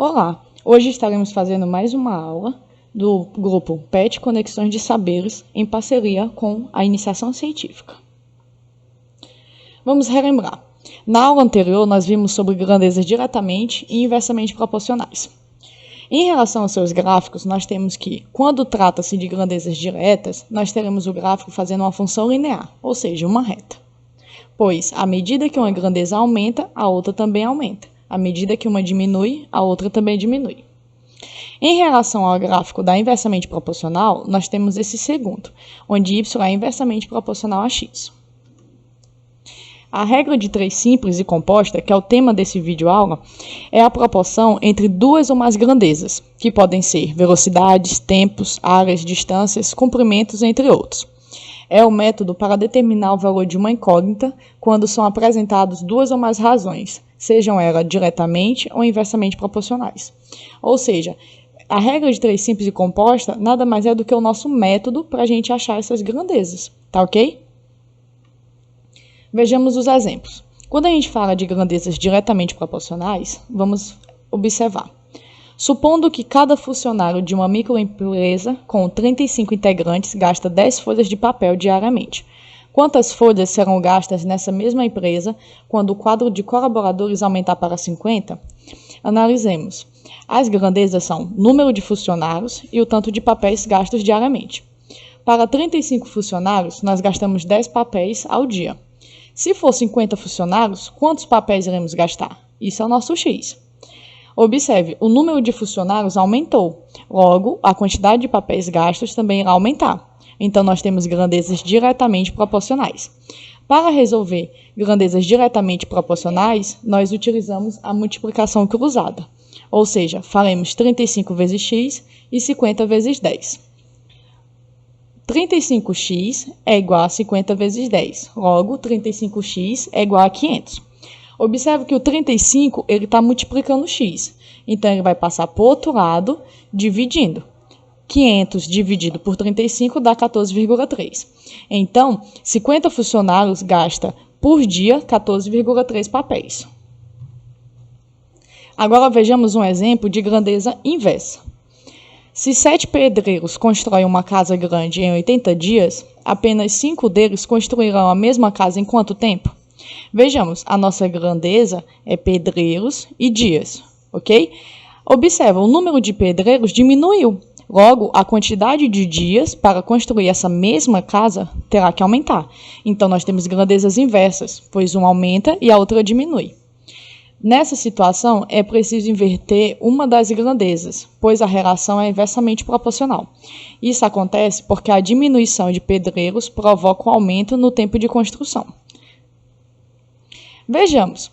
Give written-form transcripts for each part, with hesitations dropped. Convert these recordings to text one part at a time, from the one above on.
Olá, hoje estaremos fazendo mais uma aula do grupo PET Conexões de Saberes em parceria com a Iniciação Científica. Vamos relembrar. Na aula anterior, nós vimos sobre grandezas diretamente e inversamente proporcionais. Em relação aos seus gráficos, nós temos que, quando trata-se de grandezas diretas, nós teremos o gráfico fazendo uma função linear, ou seja, uma reta. Pois, à medida que uma grandeza aumenta, a outra também aumenta. À medida que uma diminui, a outra também diminui. Em relação ao gráfico da inversamente proporcional, nós temos esse segundo, onde y é inversamente proporcional a x. A regra de 3 simples e composta, que é o tema desse vídeo aula, é a proporção entre duas ou mais grandezas, que podem ser velocidades, tempos, áreas, distâncias, comprimentos, entre outros. É o método para determinar o valor de uma incógnita quando são apresentadas duas ou mais razões, sejam elas diretamente ou inversamente proporcionais. Ou seja, a regra de 3 simples e composta nada mais é do que o nosso método para a gente achar essas grandezas, tá ok? Vejamos os exemplos. Quando a gente fala de grandezas diretamente proporcionais, vamos observar. Supondo que cada funcionário de uma microempresa com 35 integrantes gasta 10 folhas de papel diariamente. Quantas folhas serão gastas nessa mesma empresa quando o quadro de colaboradores aumentar para 50? Analisemos. As grandezas são número de funcionários e o tanto de papéis gastos diariamente. Para 35 funcionários, nós gastamos 10 papéis ao dia. Se for 50 funcionários, quantos papéis iremos gastar? Isso é o nosso X. Observe, o número de funcionários aumentou, logo, a quantidade de papéis gastos também irá aumentar. Então, nós temos grandezas diretamente proporcionais. Para resolver grandezas diretamente proporcionais, nós utilizamos a multiplicação cruzada. Ou seja, faremos 35 vezes x e 50 vezes 10. 35x é igual a 50 vezes 10. Logo, 35x é igual a 500. Observe que o 35 está multiplicando x. Então, ele vai passar para o outro lado, dividindo. 500 dividido por 35 dá 14,3. Então, 50 funcionários gasta por dia 14,3 papéis. Agora vejamos um exemplo de grandeza inversa. Se 7 pedreiros constroem uma casa grande em 80 dias, apenas 5 deles construirão a mesma casa em quanto tempo? Vejamos, a nossa grandeza é pedreiros e dias, ok? Observa, o número de pedreiros diminuiu. Logo, a quantidade de dias para construir essa mesma casa terá que aumentar. Então, nós temos grandezas inversas, pois uma aumenta e a outra diminui. Nessa situação, é preciso inverter uma das grandezas, pois a relação é inversamente proporcional. Isso acontece porque a diminuição de pedreiros provoca um aumento no tempo de construção. Vejamos.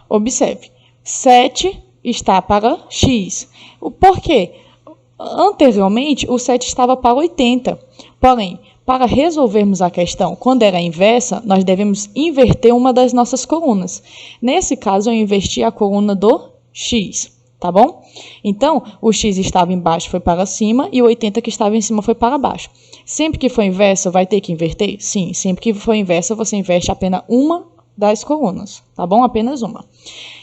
Observe. 7 está para x. Por quê? Anteriormente, o 7 estava para 80. Porém, para resolvermos a questão quando era inversa, nós devemos inverter uma das nossas colunas. Nesse caso, eu inverti a coluna do x, tá bom? Então, o x estava embaixo, foi para cima, e o 80 que estava em cima foi para baixo. Sempre que for inversa, vai ter que inverter? Sim, sempre que for inversa, você inverte apenas uma das colunas, tá bom? Apenas uma.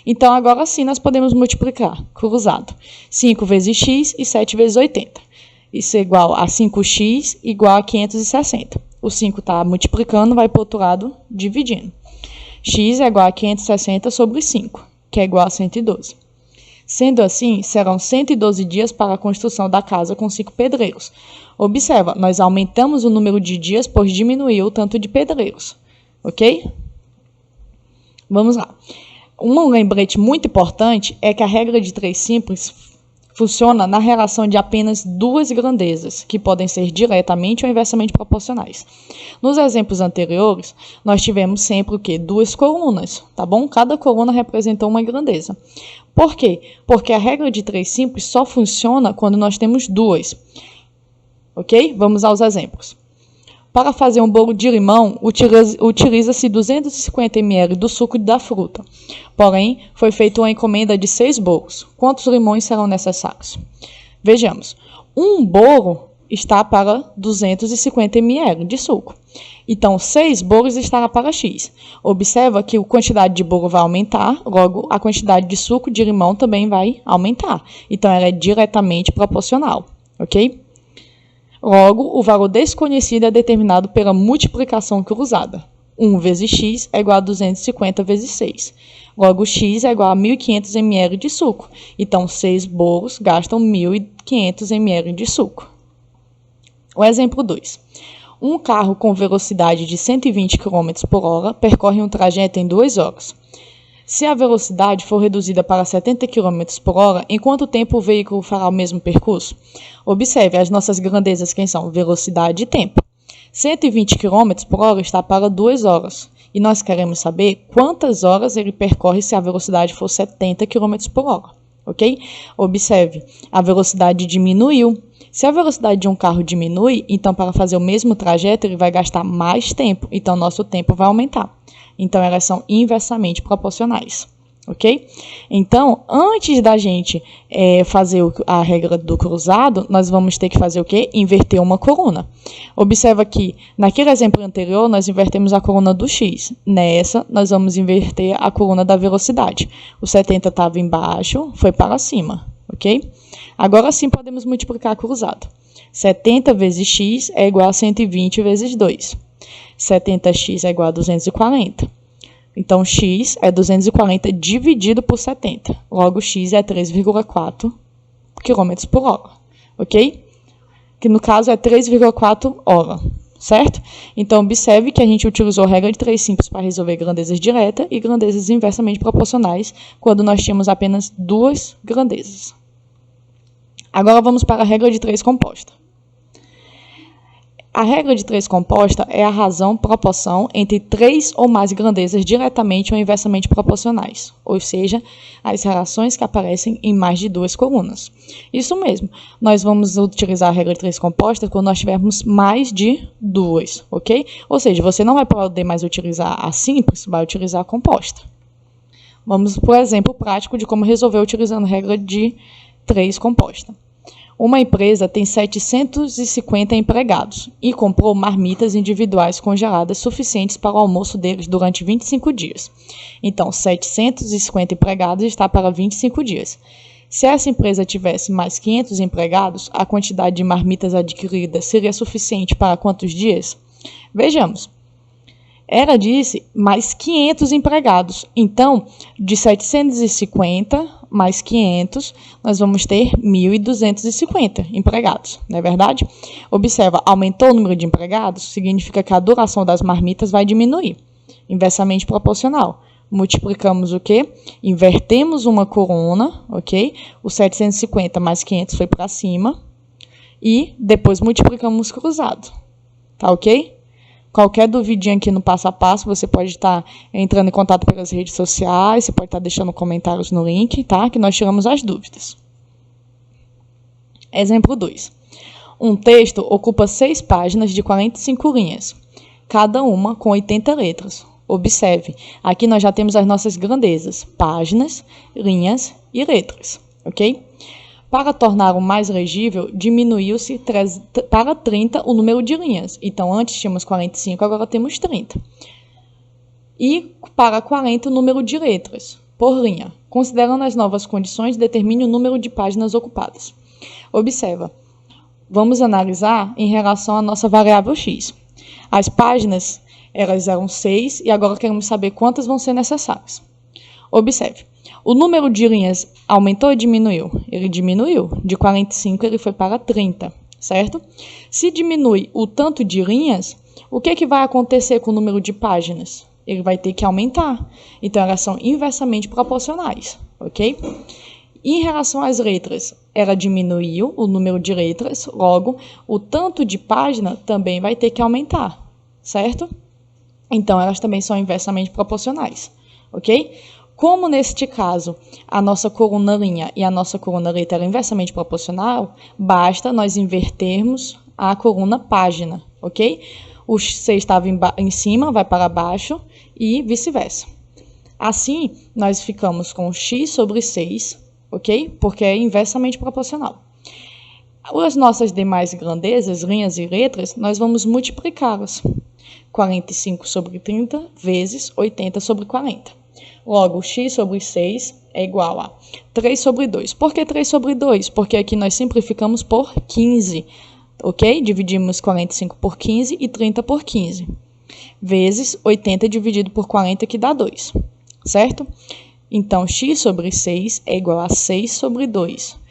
Então, agora sim, nós podemos multiplicar, cruzado. 5 vezes x e 7 vezes 80. Isso é igual a 5x igual a 560. O 5 está multiplicando, vai para o outro lado, dividindo. X é igual a 560 sobre 5, que é igual a 112. Sendo assim, serão 112 dias para a construção da casa com 5 pedreiros. Observa, nós aumentamos o número de dias, pois diminuiu o tanto de pedreiros. Ok? Vamos lá. Um lembrete muito importante é que a regra de 3 simples funciona na relação de apenas duas grandezas, que podem ser diretamente ou inversamente proporcionais. Nos exemplos anteriores, nós tivemos sempre o quê? Duas colunas, tá bom? Cada coluna representou uma grandeza. Por quê? Porque a regra de 3 simples só funciona quando nós temos duas. Ok? Vamos aos exemplos. Para fazer um bolo de limão, utiliza-se 250 ml do suco da fruta. Porém, foi feita uma encomenda de 6 bolos. Quantos limões serão necessários? Vejamos. Um bolo está para 250 ml de suco. Então, 6 bolos estará para X. Observa que a quantidade de bolo vai aumentar, logo a quantidade de suco de limão também vai aumentar. Então, ela é diretamente proporcional, ok? Logo, o valor desconhecido é determinado pela multiplicação cruzada. 1 vezes x é igual a 250 vezes 6. Logo, x é igual a 1.500 ml de suco. Então, 6 bolos gastam 1.500 ml de suco. O exemplo 2. Um carro com velocidade de 120 km por hora percorre um trajeto em 2 horas. Se a velocidade for reduzida para 70 km por hora, em quanto tempo o veículo fará o mesmo percurso? Observe, as nossas grandezas quem são? Velocidade e tempo. 120 km por hora está para 2 horas. E nós queremos saber quantas horas ele percorre se a velocidade for 70 km por hora. Ok? Observe, a velocidade diminuiu. Se a velocidade de um carro diminui, então para fazer o mesmo trajeto ele vai gastar mais tempo. Então nosso tempo vai aumentar. Então elas são inversamente proporcionais. Ok? Então, antes da gente fazer a regra do cruzado, nós vamos ter que fazer o quê? Inverter uma coluna. Observa que, naquele exemplo anterior, nós invertemos a coluna do x. Nessa, nós vamos inverter a coluna da velocidade. O 70 estava embaixo, foi para cima. Ok? Agora sim podemos multiplicar cruzado. 70 vezes x é igual a 120 vezes 2. 70x é igual a 240. Então, x é 240 dividido por 70. Logo, x é 3,4 km por hora. Ok? Que no caso é 3,4 hora. Certo? Então, observe que a gente utilizou a regra de 3 simples para resolver grandezas diretas e grandezas inversamente proporcionais quando nós tínhamos apenas 2 grandezas. Agora, vamos para a regra de 3 composta. A regra de 3 composta é a razão proporção entre 3 ou mais grandezas diretamente ou inversamente proporcionais, ou seja, as relações que aparecem em mais de 2 colunas. Isso mesmo, nós vamos utilizar a regra de 3 composta quando nós tivermos mais de 2, ok? Ou seja, você não vai poder mais utilizar a simples, vai utilizar a composta. Vamos para o exemplo prático de como resolver utilizando a regra de 3 composta. Uma empresa tem 750 empregados e comprou marmitas individuais congeladas suficientes para o almoço deles durante 25 dias. Então, 750 empregados está para 25 dias. Se essa empresa tivesse mais 500 empregados, a quantidade de marmitas adquiridas seria suficiente para quantos dias? Vejamos. Ela disse mais 500 empregados. Então, de 750 mais 500, nós vamos ter 1.250 empregados, não é verdade? Observa, aumentou o número de empregados, significa que a duração das marmitas vai diminuir. Inversamente proporcional. Multiplicamos o quê? Invertemos uma coluna, ok? O 750 mais 500 foi para cima. E depois multiplicamos cruzado. Tá ok? Qualquer duvidinha aqui no passo a passo, você pode estar entrando em contato pelas redes sociais, você pode estar deixando comentários no link, tá? Que nós tiramos as dúvidas. Exemplo 2. Um texto ocupa 6 páginas de 45 linhas, cada uma com 80 letras. Observe, aqui nós já temos as nossas grandezas, páginas, linhas e letras, ok? Para torná-lo mais legível, diminuiu-se para 30 o número de linhas. Então, antes tínhamos 45, agora temos 30. E para 40 o número de letras, por linha. Considerando as novas condições, determine o número de páginas ocupadas. Observa, vamos analisar em relação à nossa variável x. As páginas, elas eram 6 e agora queremos saber quantas vão ser necessárias. Observe. O número de linhas aumentou ou diminuiu? Ele diminuiu. De 45 ele foi para 30, certo? Se diminui o tanto de linhas, o que vai acontecer com o número de páginas? Ele vai ter que aumentar. Então, elas são inversamente proporcionais, ok? Em relação às letras, ela diminuiu o número de letras, logo, o tanto de página também vai ter que aumentar, certo? Então, elas também são inversamente proporcionais, ok? Como neste caso a nossa coluna linha e a nossa coluna letra eram inversamente proporcional, basta nós invertermos a coluna página, ok? O 6 estava em cima, vai para baixo e vice-versa. Assim, nós ficamos com x sobre 6, ok? Porque é inversamente proporcional. As nossas demais grandezas, linhas e letras, nós vamos multiplicá-las. 45 sobre 30 vezes 80 sobre 40. Logo, x sobre 6 é igual a 3 sobre 2. Por que 3 sobre 2? Porque aqui nós simplificamos por 15, ok? Dividimos 45 por 15 e 30 por 15. Vezes 80 dividido por 40, que dá 2, certo? Então, x sobre 6 é igual a 6 sobre 2.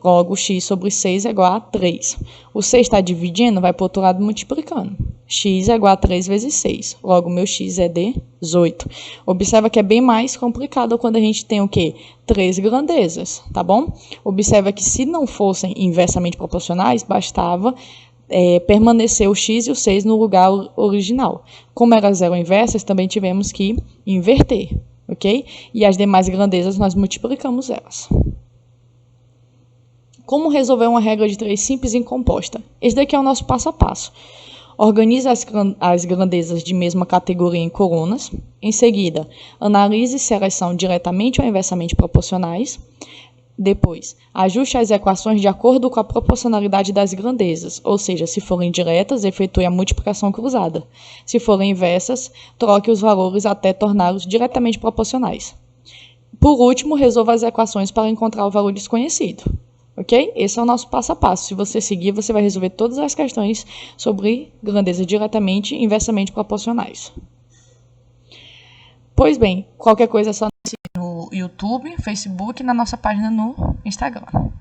Logo, x sobre 6 é igual a 3. O 6 está dividindo, vai para o outro lado multiplicando. X é igual a 3 vezes 6. Logo, meu x é 18. Observa que é bem mais complicado quando a gente tem o quê? 3 grandezas, tá bom? Observa que se não fossem inversamente proporcionais, bastava permanecer o x e o 6 no lugar original. Como elas eram inversas, também tivemos que inverter, ok? E as demais grandezas nós multiplicamos elas. Como resolver uma regra de 3 simples e composta? Esse daqui é o nosso passo a passo. Organize as grandezas de mesma categoria em colunas. Em seguida, analise se elas são diretamente ou inversamente proporcionais. Depois, ajuste as equações de acordo com a proporcionalidade das grandezas, ou seja, se forem diretas, efetue a multiplicação cruzada. Se forem inversas, troque os valores até torná-los diretamente proporcionais. Por último, resolva as equações para encontrar o valor desconhecido. Ok? Esse é o nosso passo a passo. Se você seguir, você vai resolver todas as questões sobre grandeza diretamente e inversamente proporcionais. Pois bem, qualquer coisa é só no YouTube, Facebook e na nossa página no Instagram.